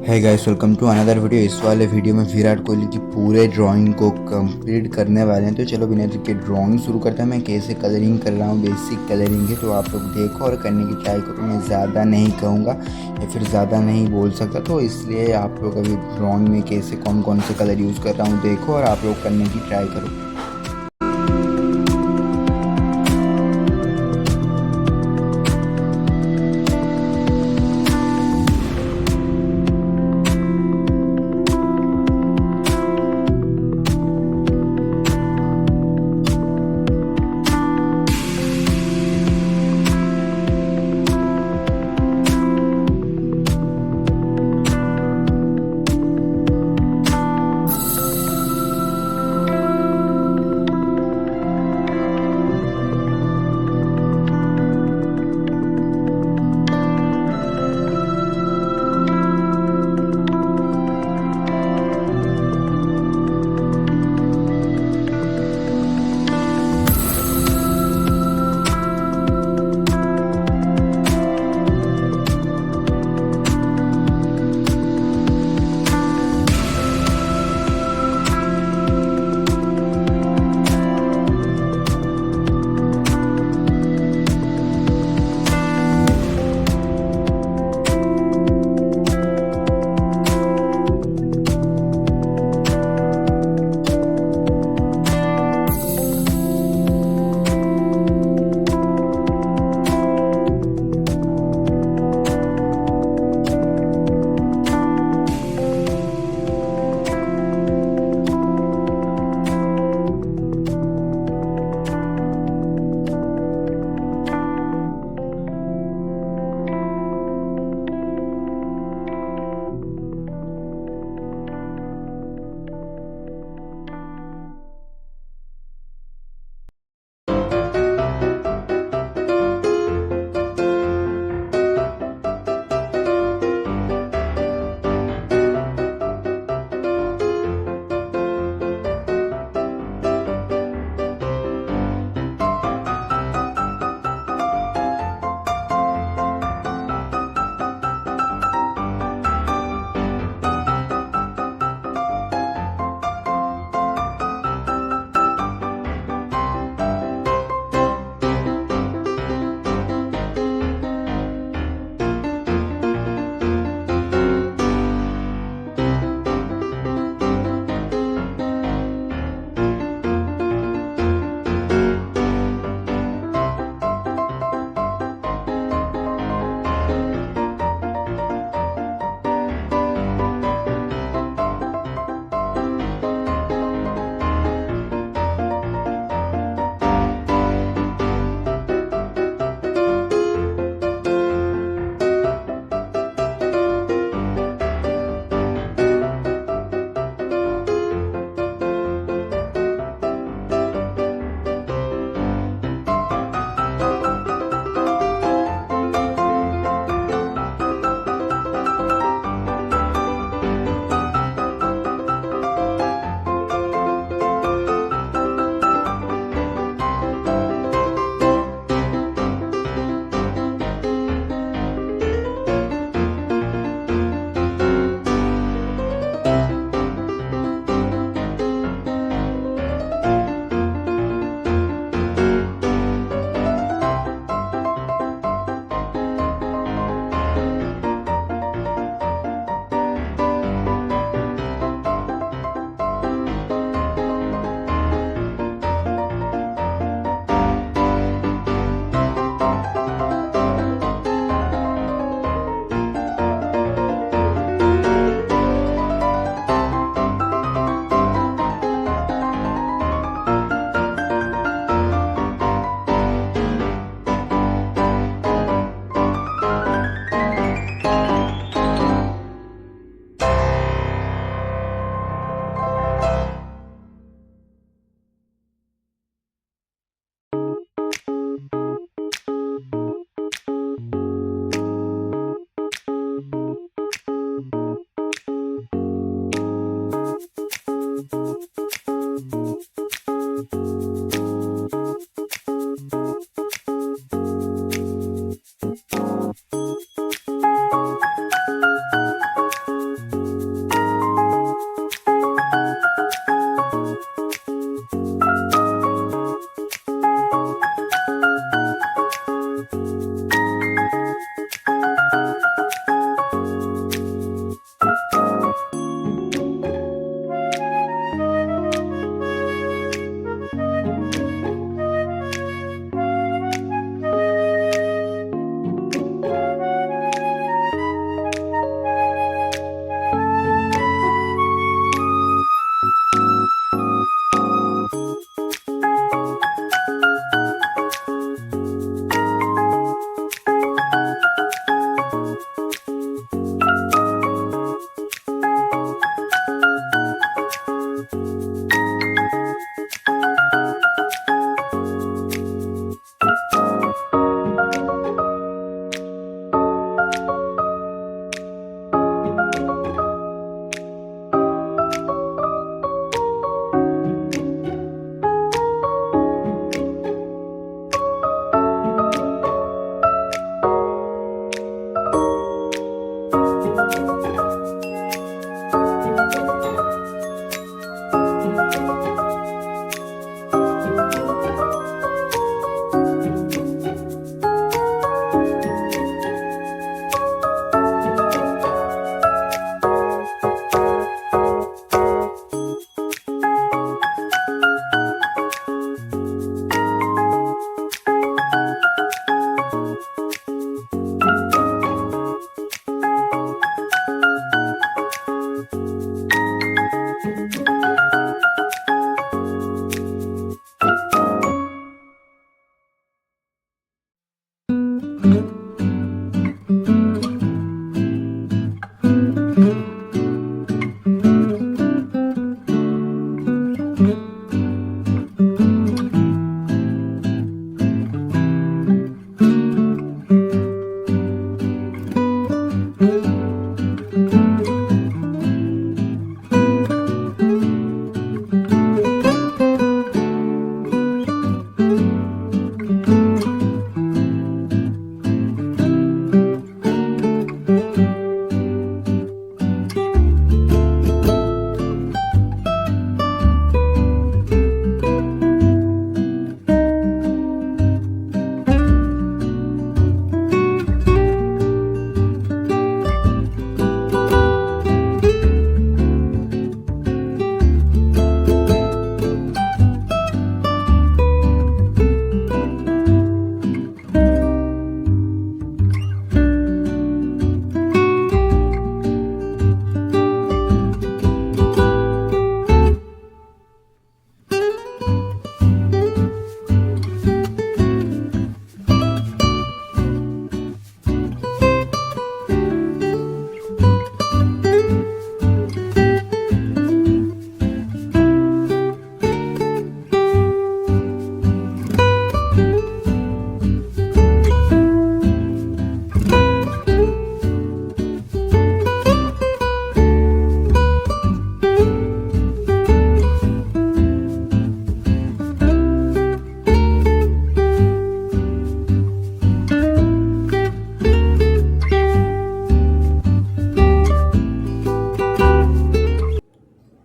है guys, welcome to another video. इस वाले वीडियो में विराट कोहली की पूरे ड्राइंग को कंप्लीट करने वाले हैं। तो चलो बिना देर के ड्राइंग शुरू करते हैं। मैं कैसे कलरिंग कर रहा हूँ, बेसिक कलरिंग है, तो आप लोग देखो और करने की ट्राई करो। मैं ज़्यादा नहीं कहूँगा या फिर ज़्यादा नहीं बोल सकता, तो इसलिए आप लोग अभी ड्राइंग में कैसे कौन कौन से कलर यूज़ कर रहा हूँ देखो और आप लोग करने की ट्राई करो।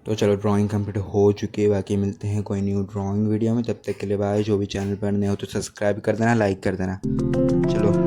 तो चलो ड्राइंग कंप्लीट हो चुकी है, बाकी मिलते हैं कोई न्यू ड्राइंग वीडियो में। तब तक के लिए बाय। जो भी चैनल पर नए हो तो सब्सक्राइब कर देना, लाइक कर देना। चलो